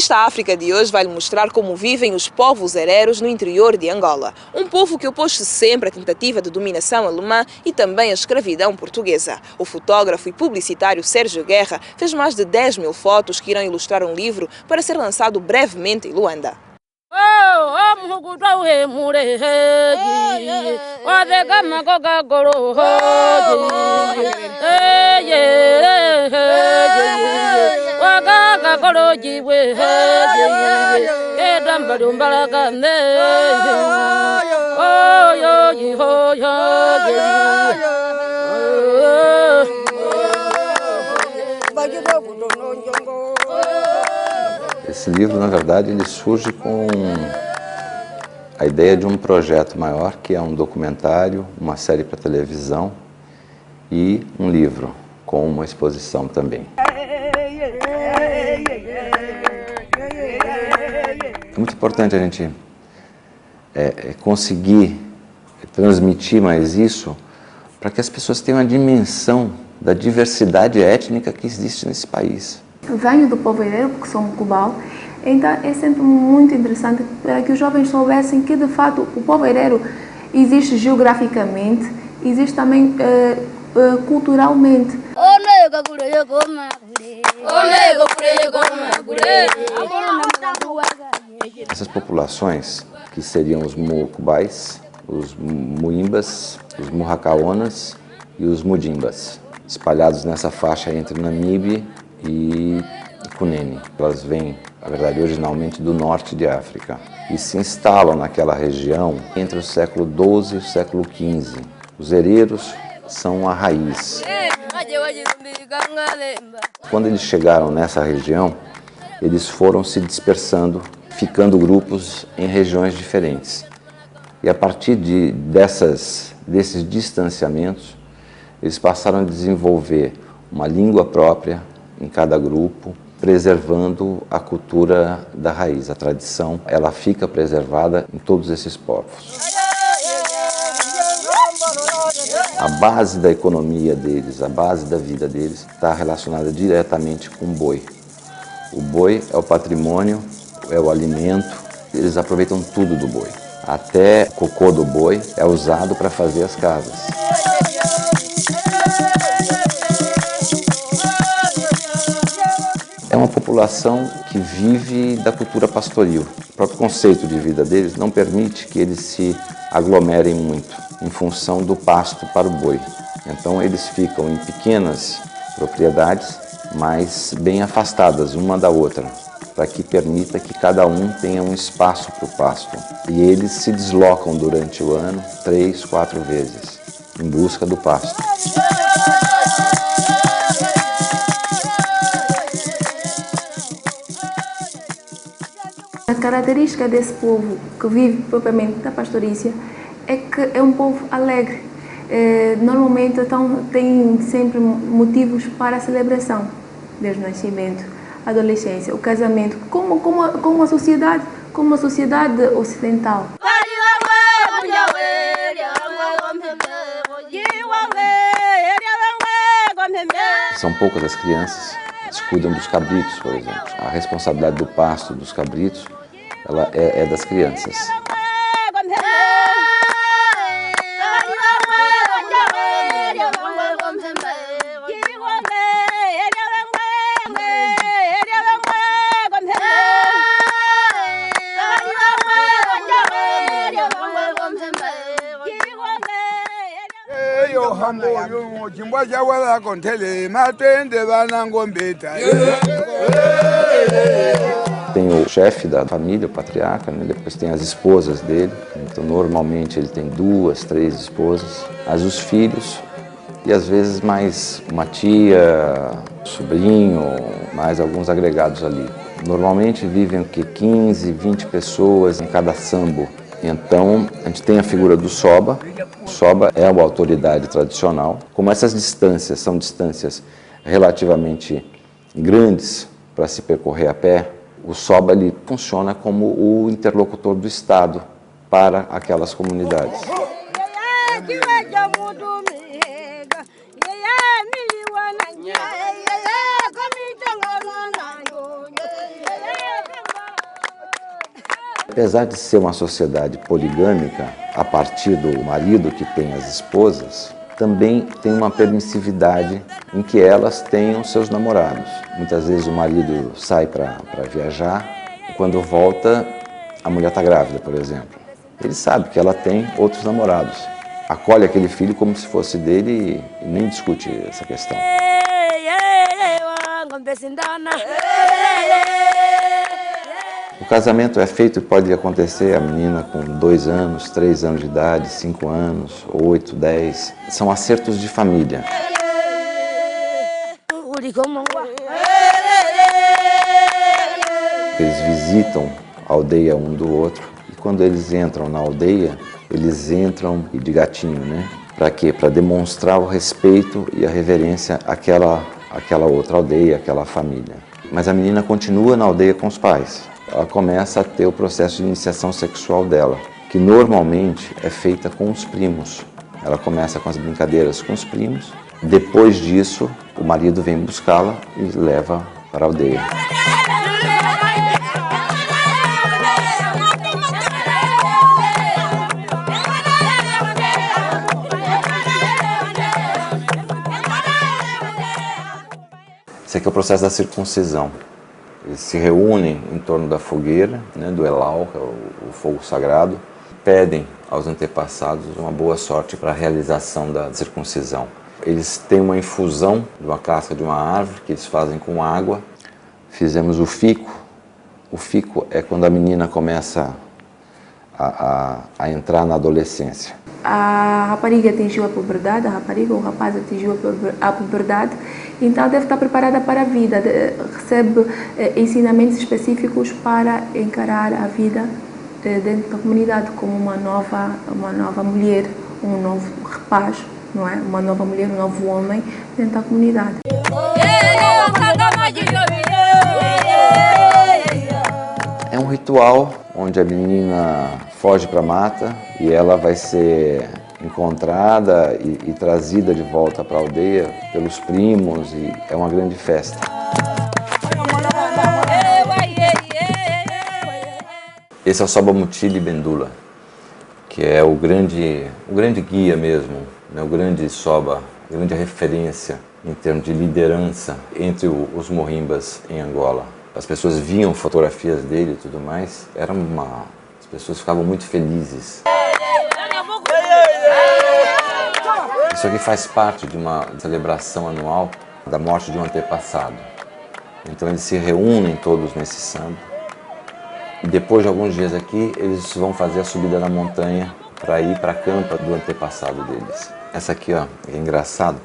Revista África de hoje vai lhe mostrar como vivem os povos hereros no interior de Angola. Um povo que opôs-se sempre à tentativa de dominação alemã e também à escravidão portuguesa. O fotógrafo e publicitário Sérgio Guerra fez mais de 10.000 fotos que irão ilustrar um livro para ser lançado brevemente em Luanda. Esse livro, na verdade, ele surge com a ideia de um projeto maior, que é um documentário, uma série para televisão e um livro, com uma exposição também. É muito importante a gente conseguir transmitir mais isso para que as pessoas tenham a dimensão da diversidade étnica que existe nesse país. Eu venho do povo hereiro, porque sou mucubal, então é sempre muito interessante para que os jovens soubessem que, de fato, o povo hereiro existe geograficamente, existe também culturalmente. Essas populações, que seriam os mucubais, os muimbas, os murracaonas e os mudimbas, espalhados nessa faixa entre Namíbia e Cunene. Elas vêm, na verdade, originalmente do norte de África e se instalam naquela região entre o século XII e o século XV. Os hereros são a raiz. Quando eles chegaram nessa região, eles foram se dispersando, ficando grupos em regiões diferentes. E a partir desses distanciamentos, eles passaram a desenvolver uma língua própria em cada grupo, preservando a cultura da raiz, a tradição. Ela fica preservada em todos esses povos. A base da economia deles, a base da vida deles, está relacionada diretamente com o boi. O boi é o patrimônio, é o alimento, eles aproveitam tudo do boi. Até o cocô do boi é usado para fazer as casas. É uma população que vive da cultura pastoril. O próprio conceito de vida deles não permite que eles se aglomerem muito em função do pasto para o boi. Então eles ficam em pequenas propriedades, mas bem afastadas uma da outra, para que permita que cada um tenha um espaço para o pasto. E eles se deslocam durante o ano 3, 4 vezes, em busca do pasto. A característica desse povo que vive propriamente da pastorícia é que é um povo alegre. Normalmente então, tem sempre motivos para a celebração, desde o nascimento, a adolescência, o casamento, como a sociedade ocidental. São poucas as crianças que cuidam dos cabritos, por exemplo. A responsabilidade do pasto dos cabritos, ela é das crianças. Tem o chefe da família, o patriarca, né? Depois tem as esposas dele. Então, normalmente ele tem 2, 3 esposas. Mas os filhos, e às vezes mais uma tia, sobrinho, mais alguns agregados ali. Normalmente vivem o quê? 15, 20 pessoas em cada sambo. Então, a gente tem a figura do Soba. O Soba é uma autoridade tradicional. Como essas distâncias são distâncias relativamente grandes para se percorrer a pé, o Soba ele funciona como o interlocutor do Estado para aquelas comunidades. Apesar de ser uma sociedade poligâmica, a partir do marido que tem as esposas, também tem uma permissividade em que elas tenham seus namorados. Muitas vezes o marido sai para viajar e quando volta a mulher está grávida, por exemplo. Ele sabe que ela tem outros namorados. Acolhe aquele filho como se fosse dele e nem discute essa questão. O casamento é feito e pode acontecer a menina com 2 anos, 3 anos de idade, 5 anos, 8, 10. São acertos de família. Eles visitam a aldeia um do outro e quando eles entram na aldeia, eles entram de gatinho, né? Para quê? Para demonstrar o respeito e a reverência àquela outra aldeia, àquela família. Mas a menina continua na aldeia com os pais. Ela começa a ter o processo de iniciação sexual dela, que normalmente é feita com os primos. Ela começa com as brincadeiras com os primos. Depois disso, o marido vem buscá-la e leva para a aldeia. Esse aqui é o processo da circuncisão. Eles se reúnem em torno da fogueira, né, do Elau, que é o fogo sagrado, pedem aos antepassados uma boa sorte para a realização da circuncisão. Eles têm uma infusão de uma casca de uma árvore que eles fazem com água. Fizemos o fico. O fico é quando a menina começa a entrar na adolescência. A rapariga atingiu a puberdade, a rapariga ou o rapaz atingiu a puberdade, então deve estar preparada para a vida, recebe ensinamentos específicos para encarar a vida dentro da comunidade como uma nova mulher, um novo rapaz, não é? Uma nova mulher, um novo homem dentro da comunidade. É um ritual onde a menina foge para a mata e ela vai ser encontrada e trazida de volta para a aldeia pelos primos e é uma grande festa. Esse é o Soba Mutili Bendula, que é o grande guia mesmo, né? O grande Soba, a grande referência em termos de liderança entre os morimbas em Angola. As pessoas viam fotografias dele e tudo mais, as pessoas ficavam muito felizes. Isso aqui faz parte de uma celebração anual da morte de um antepassado. Então eles se reúnem todos nesse samba e depois de alguns dias aqui eles vão fazer a subida na montanha para ir para a campa do antepassado deles. Essa aqui, ó, é engraçado,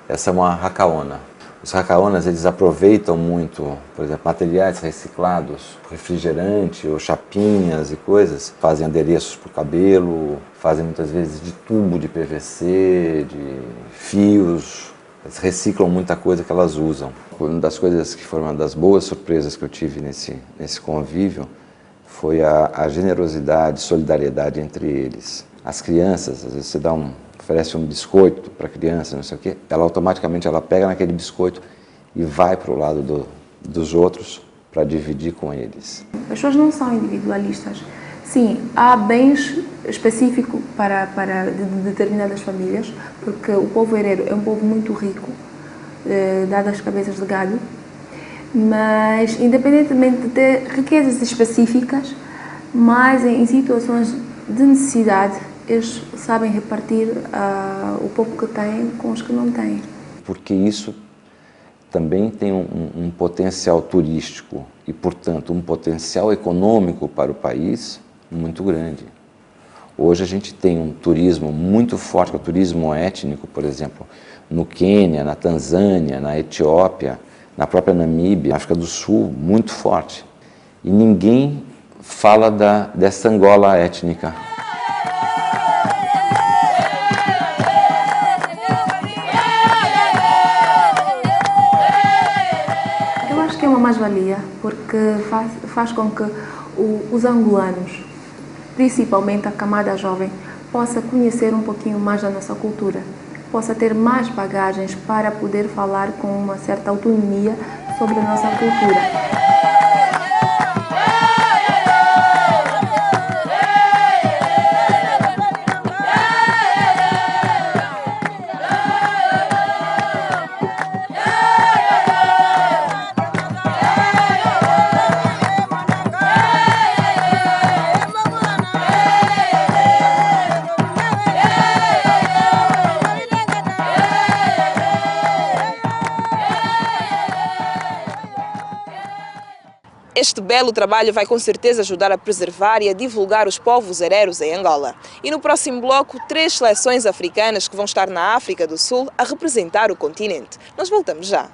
essa é uma racaona. Os racaonas, eles aproveitam muito, por exemplo, materiais reciclados, refrigerante ou chapinhas e coisas, fazem adereços para o cabelo, fazem muitas vezes de tubo de PVC, de fios, eles reciclam muita coisa que elas usam. Uma das coisas que foram uma das boas surpresas que eu tive nesse convívio foi a generosidade, solidariedade entre eles. As crianças, às vezes você oferece um biscoito para a criança, não sei o quê, ela automaticamente pega naquele biscoito e vai para o lado dos outros para dividir com eles. As pessoas não são individualistas. Sim, há bens específicos para determinadas famílias, porque o povo hereiro é um povo muito rico, dado as cabeças de gado, mas independentemente de ter riquezas específicas, mas em situações de necessidade, eles sabem repartir o pouco que têm com os que não têm. Porque isso também tem um potencial turístico e, portanto, um potencial econômico para o país muito grande. Hoje a gente tem um turismo muito forte, que é o turismo étnico, por exemplo, no Quênia, na Tanzânia, na Etiópia, na própria Namíbia, na África do Sul, muito forte. E ninguém fala dessa Angola étnica. É uma mais-valia, porque faz com que os angolanos, principalmente a camada jovem, possa conhecer um pouquinho mais da nossa cultura, possa ter mais bagagens para poder falar com uma certa autonomia sobre a nossa cultura. Este belo trabalho vai com certeza ajudar a preservar e a divulgar os povos hereros em Angola. E no próximo bloco, 3 seleções africanas que vão estar na África do Sul a representar o continente. Nós voltamos já.